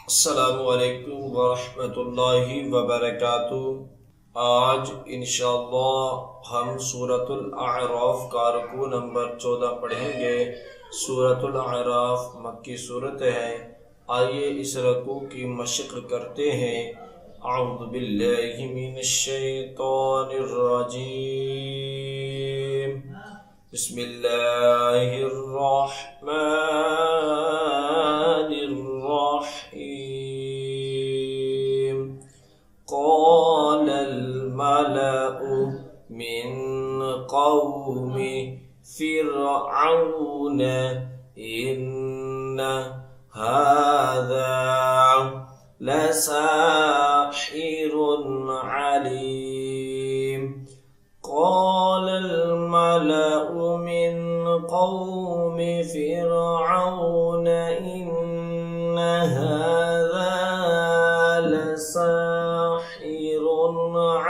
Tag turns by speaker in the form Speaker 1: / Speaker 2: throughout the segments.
Speaker 1: अस्सलामुअलैकुम वरहमतुल्लाहि वबरकातुह। आज इंशाअल्लाह हम सूरतुल अअराफ का रुकू नंबर 14 पढ़ेंगे। सूरतुल अअराफ मक्की सूरत है। आइए इस रुकू की मशक़ करते हैं। अऊज़ु बिल्लाहि मिनश शैतानिर रजीम। बिस्मिल्लाहिर रहमानिर रहीम। क़ालल मलअु मिन क़ौमि फ़िरऔन इन्न हाज़ा लसाहिरुन अलीम। क़ालल मलअु मिन क़ौमि फ़िरऔन इन्न हाज़ा लसाहिरुन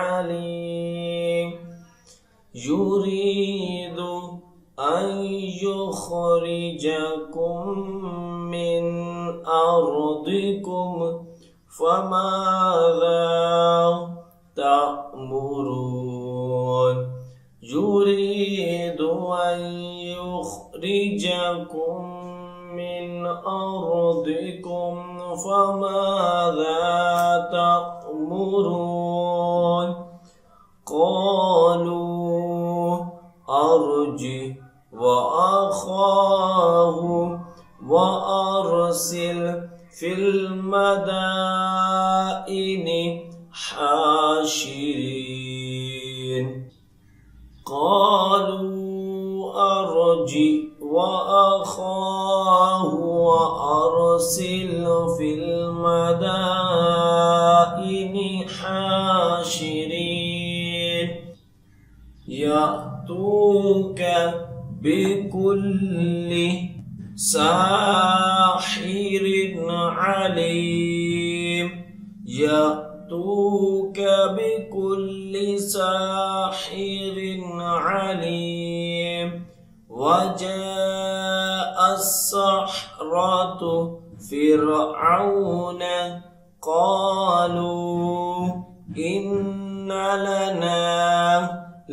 Speaker 1: अलीम। युरीदु अन युख़रिजकुम मिन अर्दिकुम फमाज़ा तअमुरून। युरीदु अन युख़रिजकुम मिन अर्दिकुम फमाज़ा तअमुरून। क़ालू अर्जिअ वअख़ाहु वअरसिल फ़िल मदाइनि हाशिरीन। क़ालू अर्जिअ वअख़ाहु वअरसिल फ़िल मदाइनि हाशिरीन। यअतूक बिकुल्लि साहिरिन अलीम। यअतूक बिकुल्लि साहिरिन अलीम। वजाअ अस्सहरतु फ़िरऔन क़ालू इन्न लना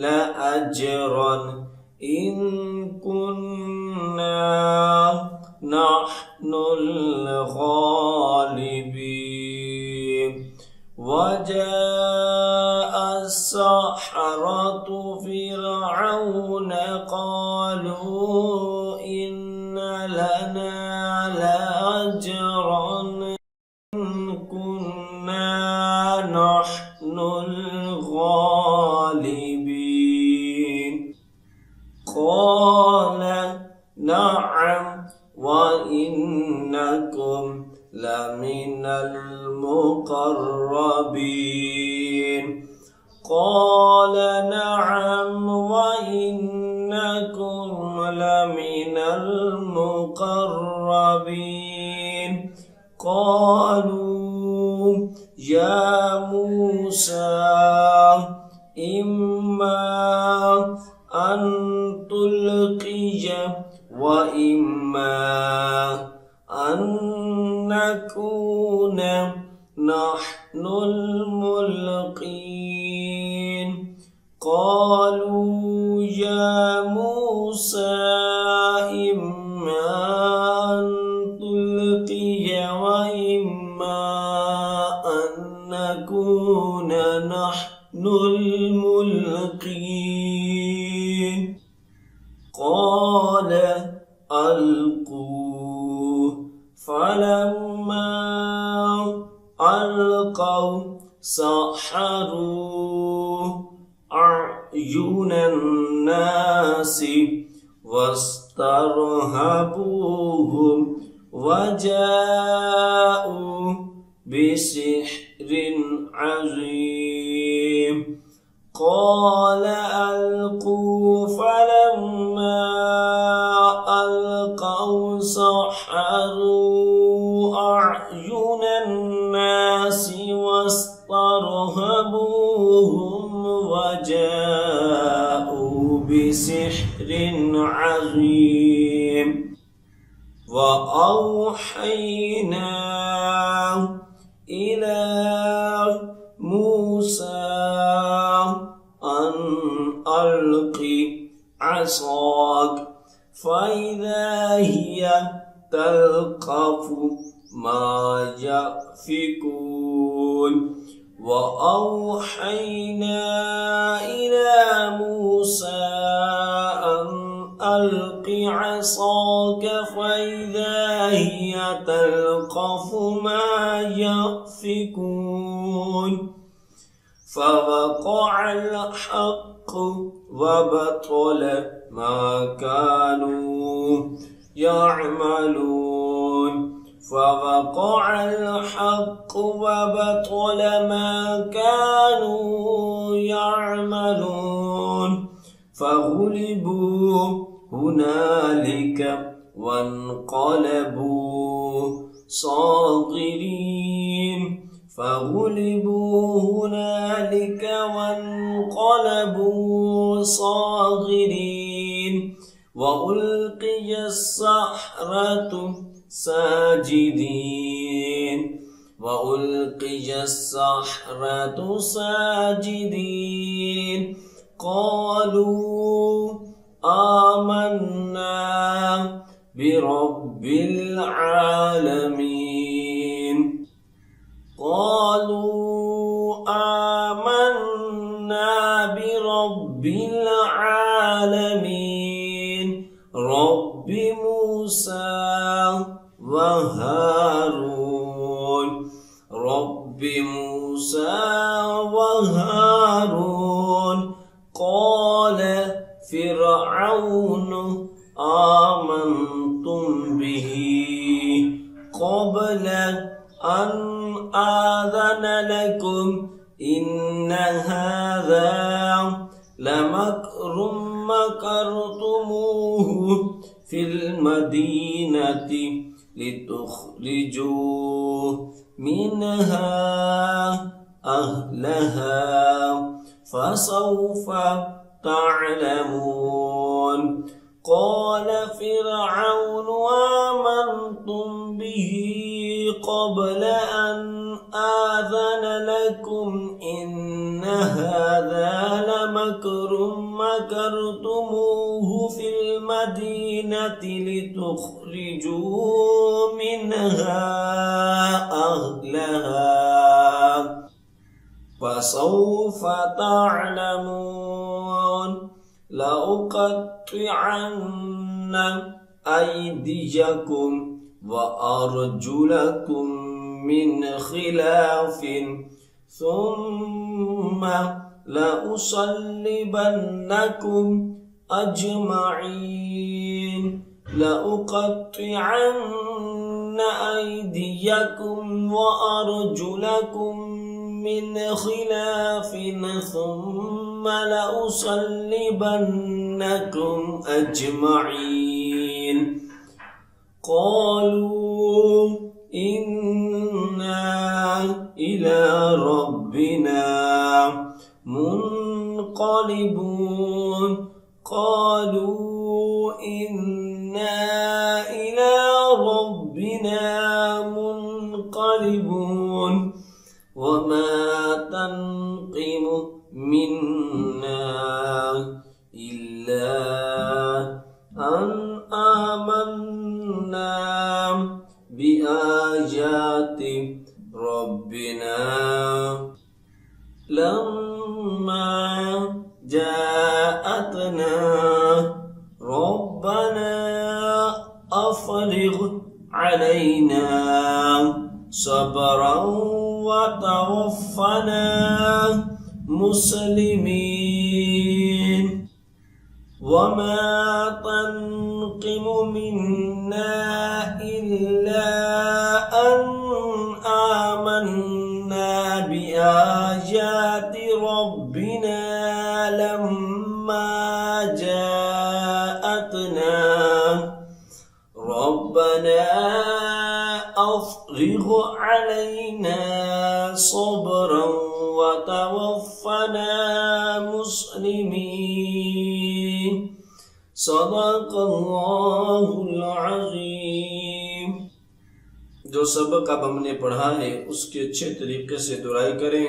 Speaker 1: लअज्रन इन कुन्ना नहनुल गालिबीन। वजाअ अस्सहरतु फ़िरऔन क़ालू इन्न लना लअज्रन इन कुन्ना नहनुल गालिबीन। क़ाल नअम वइन्नकुम लमिनल मुक़र्रबीन। क़ाल नअम वइन्नकुम लमिनल मुक़र्रबीन। क़ालू या मूसा इम्मा अन तुल्क़िय व इम्मा अन नकून नहनुल मुल्क़ीन। क़ालू या मूसा इम्मा अन तुल्क़िय व इम्मा अन नकून नहनुल मुल्क़ीन। क़ाल अल्क़ूह फ़लम्मा अल्क़ौ सह्हरू अ'युनन नासि वस्तरहबूहुम वजाऊ बिसिह्रिन अज़ीम। क़ाल अल्क़ू फ़लम्मा अल्क़ौ सह्हरू अ'युनन नासि वस्तरहबूहुम वजाऊ बिसिह्रिन अज़ीम। वअौहैना يأفكون وأوحينا إلى موسى أن ألق عصاك فإذا هي تلقف ما يأفكون فوقع الحق وبطل ما كانوا يعملون فوقع الحق وبطل ما كانوا يعملون فغلبوا هنالك وانقلبوا صاغرين فغلبوا هنالك وانقلبوا صاغرين وألقي السحرة ساجدين قالوا آمنا برب العالمين رب موسى وهارون قال فرعون آمنتم به قبل أن آذن لكم إن هذا لمكر مكرتموه في المدينة لتخرجوا منها أهلها فسوف تعلمون قال فرعون آمنتم به قبل أن آذن لكم إن هذا لمكر مكرتموه في المدينة لتخرجوا منها أهلها فسوف تعلمون لأقطعن أيديكم وأرجلكم من خلاف ثم لأصلبنكم أجمعين لأقطعن أيديكم وأرجلكم من خلاف ثم لأصلبنكم أجمعين قالوا إنا إلى ربنا منقلبون وما تنقم منا إلا أن آمنا بآيات ربنا لما جاءتنا ربنا أفرغ علينا صبرا وتوفنا مسلمين وما تنقم منا إلا أن آمنا بآيات ربنا لما جاءتنا ربنا أفرغ علينا صبرا وتوفنا مسلمين صدق الله العظيम। जो सबक अब हमने पढ़ा है उसके अच्छे तरीके से दुराई करें।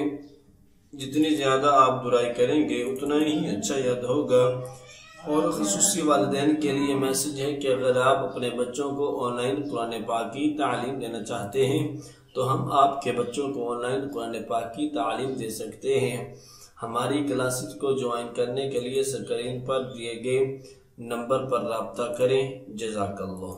Speaker 1: जितनी ज़्यादा आप दुराई करेंगे उतना ही अच्छा याद होगा। और ख़ुसूसी वालिदैन के लिए मैसेज है कि अगर आप अपने बच्चों को ऑनलाइन कुरान पाक की तालीम देना चाहते हैं तो हम आपके बच्चों को ऑनलाइन कुरान पाक की तालीम दे सकते हैं। हमारी क्लासेस को ज्वाइन करने के लिए स्क्रीन पर दिए गए नंबर पर रब्ता करें। जज़ाकल्लाह।